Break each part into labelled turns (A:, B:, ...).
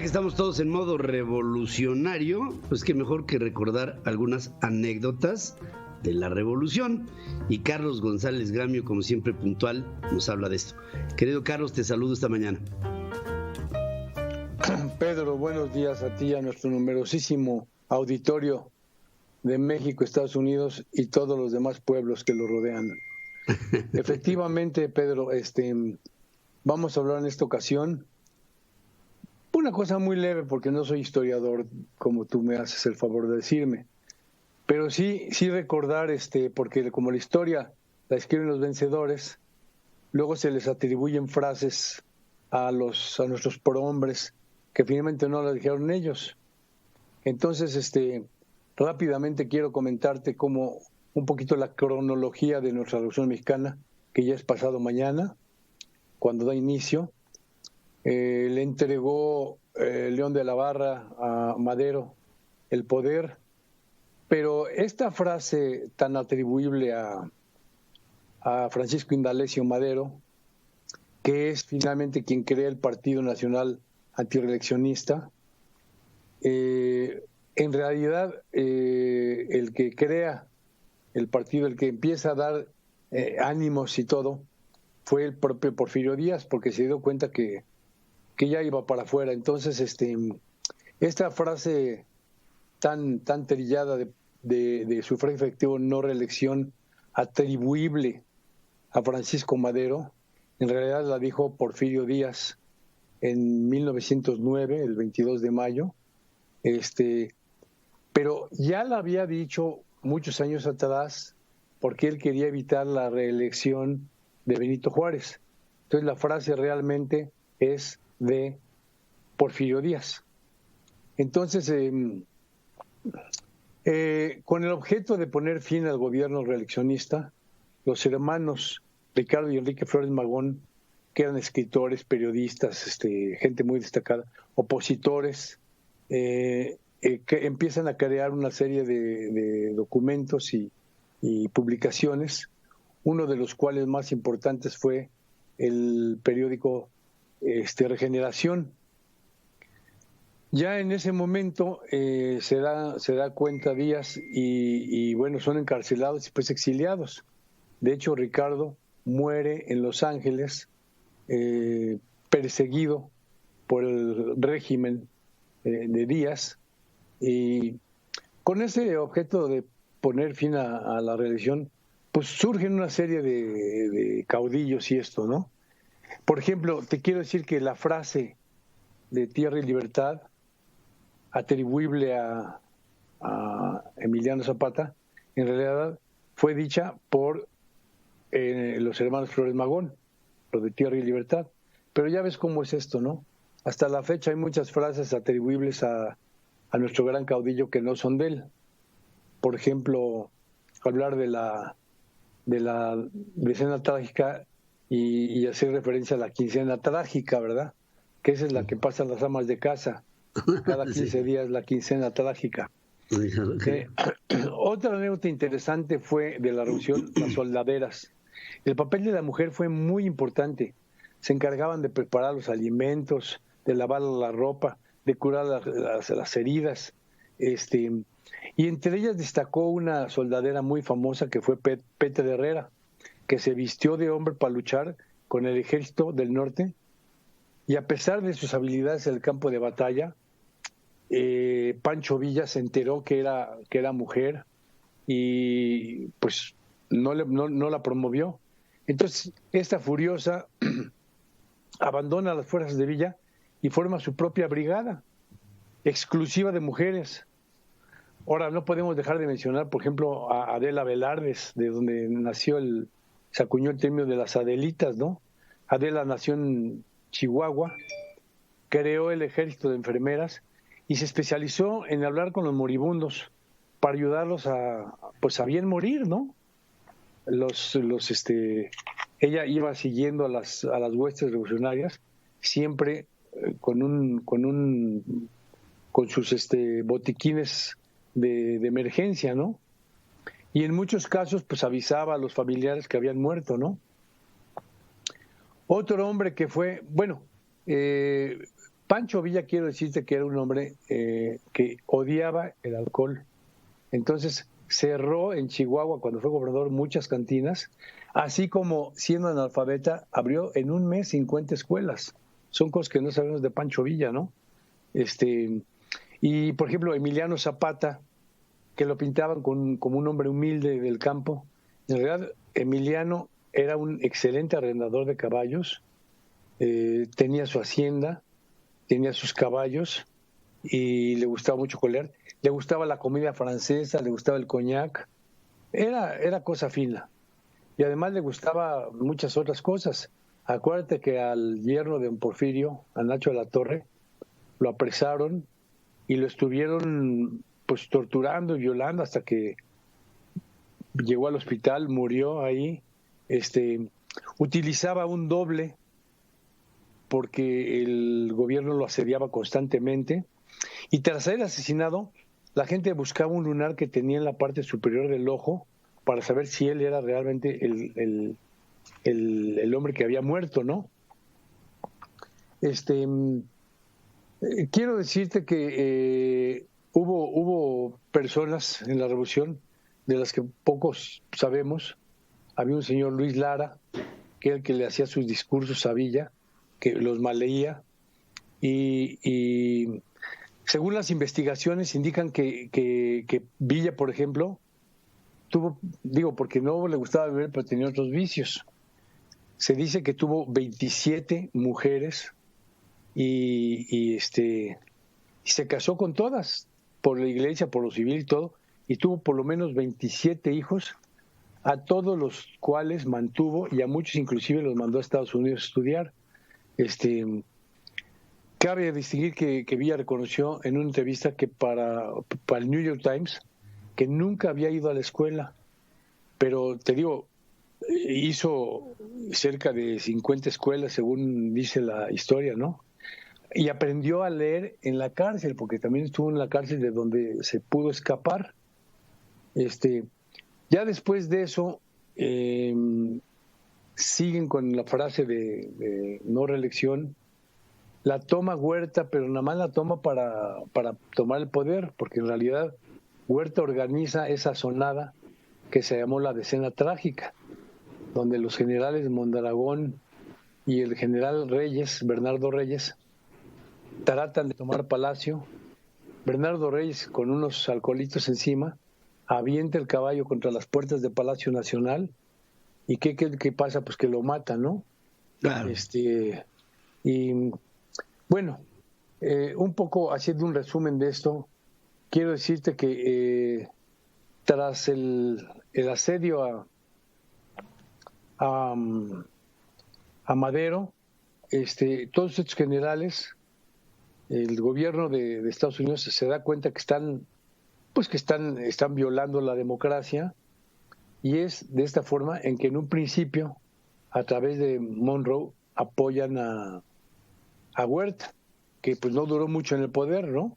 A: Estamos todos en modo revolucionario, pues qué mejor que recordar algunas anécdotas de la revolución. Y Carlos González Gramio, como siempre puntual, nos habla de esto. Querido Carlos, te saludo esta mañana.
B: Pedro, buenos días a ti y a nuestro numerosísimo auditorio de México, Estados Unidos y todos los demás pueblos que lo rodean. Efectivamente, Pedro, vamos a hablar en esta ocasión una cosa muy leve, porque no soy historiador, como tú me haces el favor de decirme, pero sí recordar, porque como la historia la escriben los vencedores, luego se les atribuyen frases a nuestros prohombres que finalmente no las dijeron ellos. Entonces, rápidamente quiero comentarte como un poquito la cronología de nuestra Revolución Mexicana, que ya es pasado mañana, cuando da inicio. Le entregó León de la Barra a Madero el poder, pero esta frase tan atribuible a Francisco Indalecio Madero, que es finalmente quien crea el Partido Nacional Antireeleccionista, en realidad el que crea el partido, el que empieza a dar ánimos y todo, fue el propio Porfirio Díaz, porque se dio cuenta que ya iba para afuera. Entonces, esta frase tan trillada de sufragio efectivo, no reelección, atribuible a Francisco Madero, en realidad la dijo Porfirio Díaz en 1909, el 22 de mayo, pero ya la había dicho muchos años atrás, porque él quería evitar la reelección de Benito Juárez. Entonces la frase realmente es de Porfirio Díaz. Entonces, con el objeto de poner fin al gobierno reeleccionista, los hermanos Ricardo y Enrique Flores Magón, que eran escritores, periodistas, gente muy destacada, opositores, que empiezan a crear una serie de documentos y publicaciones, uno de los cuales más importantes fue el periódico Regeneración. Ya en ese momento se da cuenta Díaz y bueno, son encarcelados y después exiliados. De hecho, Ricardo muere en Los Ángeles, perseguido por el régimen de Díaz, y con ese objeto de poner fin a la reelección, pues surgen una serie de caudillos y esto, ¿no? Por ejemplo, te quiero decir que la frase de Tierra y Libertad, atribuible a Emiliano Zapata, en realidad fue dicha por los hermanos Flores Magón, lo de Tierra y Libertad. Pero ya ves cómo es esto, ¿no? Hasta la fecha hay muchas frases atribuibles a nuestro gran caudillo que no son de él. Por ejemplo, hablar de la decena trágica y hacer referencia a la quincena trágica, ¿verdad? Que esa es la que pasan las amas de casa. Cada 15 días la quincena trágica. Otra anécdota interesante fue de la revolución, las soldaderas. El papel de la mujer fue muy importante. Se encargaban de preparar los alimentos, de lavar la ropa, de curar las heridas. Y entre ellas destacó una soldadera muy famosa que fue Petra Herrera, que se vistió de hombre para luchar con el ejército del norte, y a pesar de sus habilidades en el campo de batalla, Pancho Villa se enteró que era mujer y pues no la promovió. Entonces, esta furiosa abandona las fuerzas de Villa y forma su propia brigada, exclusiva de mujeres. Ahora, no podemos dejar de mencionar, por ejemplo, a Adela Velardes, de donde se acuñó el término de las Adelitas, ¿no? Adela nació en Chihuahua, creó el ejército de enfermeras y se especializó en hablar con los moribundos para ayudarlos a bien morir, ¿no? Ella iba siguiendo a las huestes revolucionarias, siempre con sus botiquines de emergencia, ¿no? Y en muchos casos, pues avisaba a los familiares que habían muerto, ¿no? Otro hombre que fue, Pancho Villa, quiero decirte que era un hombre que odiaba el alcohol. Entonces cerró en Chihuahua, cuando fue gobernador, muchas cantinas, así como siendo analfabeta, abrió en un mes 50 escuelas. Son cosas que no sabemos de Pancho Villa, ¿no? Y, por ejemplo, Emiliano Zapata, que lo pintaban como un hombre humilde del campo. En realidad, Emiliano era un excelente arrendador de caballos, tenía su hacienda, tenía sus caballos y le gustaba mucho colear. Le gustaba la comida francesa, le gustaba el coñac. Era cosa fina. Y además le gustaba muchas otras cosas. Acuérdate que al yerno de don Porfirio, a Nacho de la Torre, lo apresaron y lo estuvieron pues torturando y violando hasta que llegó al hospital, murió ahí. Utilizaba un doble porque el gobierno lo asediaba constantemente. Y tras ser asesinado, la gente buscaba un lunar que tenía en la parte superior del ojo para saber si él era realmente el hombre que había muerto, ¿no? Quiero decirte que hubo personas en la revolución de las que pocos sabemos. Había un señor Luis Lara, que era el que le hacía sus discursos a Villa, que los malleía, y según las investigaciones indican que Villa, por ejemplo, porque no le gustaba beber, pero tenía otros vicios. Se dice que tuvo 27 mujeres y se casó con todas, por la iglesia, por lo civil y todo, y tuvo por lo menos 27 hijos, a todos los cuales mantuvo, y a muchos inclusive los mandó a Estados Unidos a estudiar. Cabe distinguir que Villa reconoció en una entrevista que para el New York Times que nunca había ido a la escuela, pero te digo, hizo cerca de 50 escuelas, según dice la historia, ¿no? Y aprendió a leer en la cárcel, porque también estuvo en la cárcel de donde se pudo escapar. Ya después de eso, siguen con la frase de no reelección. La toma Huerta, pero nada más la toma para tomar el poder, porque en realidad Huerta organiza esa sonada que se llamó la Decena Trágica, donde los generales Mondragón y el general Reyes, Bernardo Reyes, tratan de tomar Palacio. Bernardo Reyes, con unos alcoholitos encima, avienta el caballo contra las puertas de Palacio Nacional. ¿Y qué pasa? Pues que lo mata, ¿no?
A: Claro.
B: Y bueno, un poco haciendo un resumen de esto, quiero decirte que tras el asedio a Madero, todos estos generales, el gobierno de Estados Unidos se da cuenta que están violando la democracia, y es de esta forma en que en un principio, a través de Monroe, apoyan a Huerta, que pues no duró mucho en el poder, ¿no?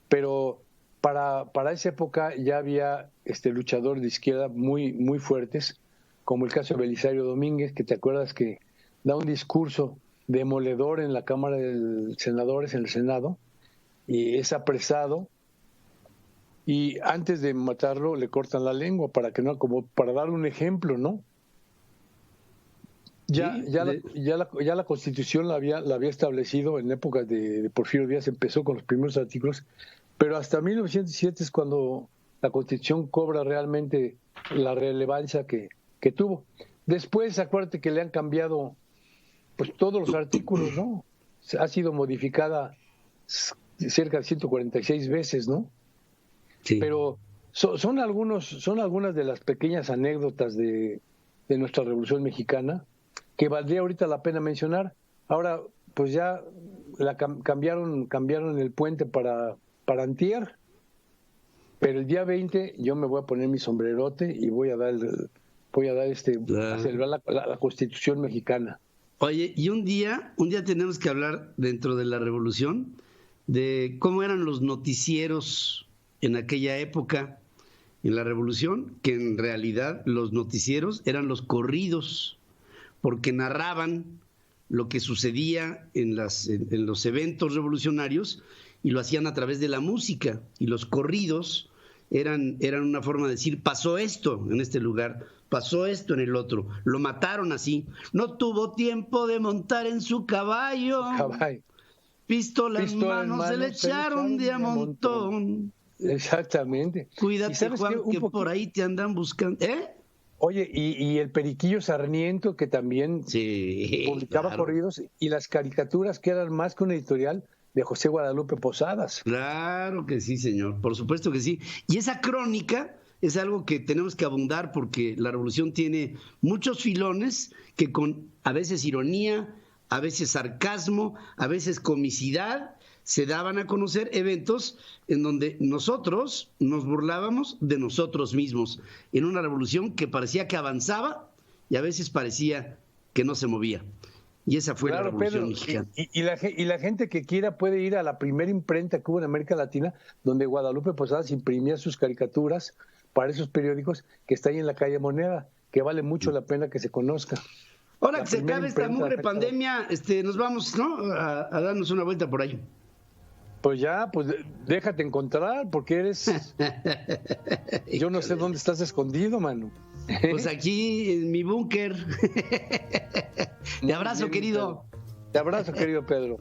B: Pero para esa época ya había luchadores de izquierda muy, muy fuertes, como el caso de Belisario Domínguez, que te acuerdas que da un discurso demoledor en la Cámara de Senadores, en el Senado, y es apresado, y antes de matarlo le cortan la lengua como para dar un ejemplo, ¿no? Ya la Constitución la había establecido en épocas de Porfirio Díaz, empezó con los primeros artículos, pero hasta 1907 es cuando la Constitución cobra realmente la relevancia que tuvo. Después, acuérdate que le han cambiado pues todos los artículos, ¿no? Ha sido modificada cerca de 146 veces, ¿no?
A: Sí.
B: Pero son algunas de las pequeñas anécdotas de nuestra Revolución Mexicana que valdría ahorita la pena mencionar. Ahora, pues ya cambiaron el puente para antier, pero el día 20 yo me voy a poner mi sombrerote y voy a celebrar la Constitución Mexicana.
A: Oye, y un día tenemos que hablar dentro de la Revolución de cómo eran los noticieros en aquella época, en la Revolución, que en realidad los noticieros eran los corridos, porque narraban lo que sucedía en los eventos revolucionarios y lo hacían a través de la música. Y los corridos eran una forma de decir, pasó esto en este lugar, pasó esto en el otro, lo mataron así, no tuvo tiempo de montar en su caballo. Pistola en manos se le echaron de a montón.
B: Exactamente.
A: Cuídate, Juan, que por ahí te andan buscando.
B: Oye, y el Periquillo Sarmiento, que también publicaba corridos, y las caricaturas, que eran más que una editorial de José Guadalupe Posadas.
A: Claro que sí, señor, por supuesto que sí. Y esa crónica es algo que tenemos que abundar, porque la revolución tiene muchos filones que con a veces ironía, a veces sarcasmo, a veces comicidad, se daban a conocer eventos en donde nosotros nos burlábamos de nosotros mismos, en una revolución que parecía que avanzaba y a veces parecía que no se movía. Y esa fue la Revolución Mexicana.
B: Y la gente que quiera puede ir a la primera imprenta que hubo en América Latina, donde Guadalupe Posadas imprimía sus caricaturas para esos periódicos, que está ahí en la calle Moneda, que vale mucho la pena que se conozca.
A: Ahora que se acabe esta mugre pandemia, nos vamos, ¿no?, a darnos una vuelta por ahí.
B: Pues ya, pues déjate encontrar, porque eres... Yo no sé dónde estás escondido, mano.
A: Pues aquí, en mi búnker. Te abrazo, querido.
B: Te abrazo, querido Pedro.